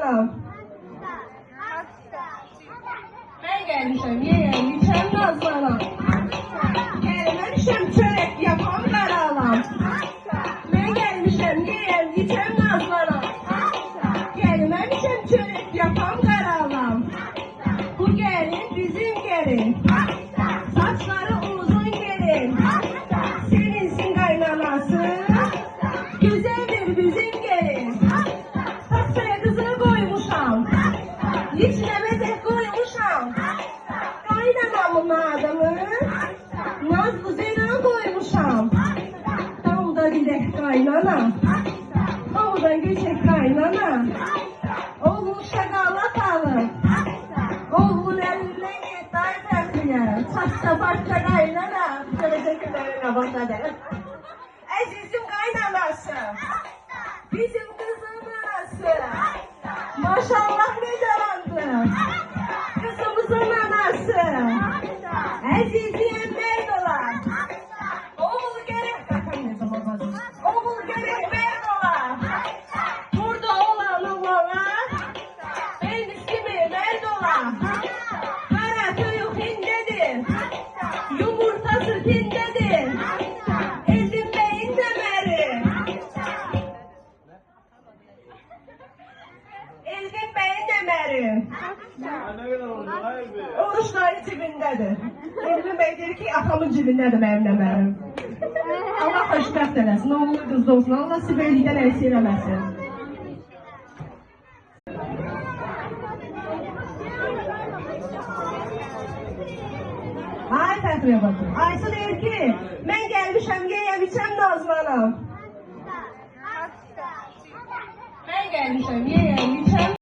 anam. Ben gelmişim yiyeyim, içem nazlanam. Gelmemişim çörek yapam karalam. Ben gelmişim yiyeyim, içem nazlanam. Gelmemişim çörek yapam karalam. Bu gelin bizim gelin. Saçları uzun gelin. Seninsin kaynanası. Güzeldir bizim gelin. Taksaya kızını koymuşam. İçine mezek koymuşam. Kaynanamın adını Nazlı Zeyran koymuşam. Damda gidek kaynana. Havdan geçek kaynana. Oğlum şakala alır. Oğlum eline git dayı. Çaşta başta kaynana. Teşekkürlerine başladı. Azizim kaynanası. Bizim kızın anası. Maşallah ne carandı. Kızımızın anası. Azizim Merdola. Oğul gerek bakın ne zaman bazı. Oğul gerek Merdola. Burada olan oğlan. Benim ismim Merdola. Kara tüyü hindedir. Yumurtası hindedir. Elin beyin demeri. Elin beyin demeri. Oruçları cibindedir. Elin beyin deyir ki atamın cibindedir benim demerim. Allah xoşbəxt eləsin. Oğlu qızda olsun. Allah sibirlikdən əksi eləməsin. Ay Fəxriyə bakın. Aysu deyir ki, mən gəlmişəm, yeyəm, içəm nazlanam. Mən gəlmişəm, yeyəm.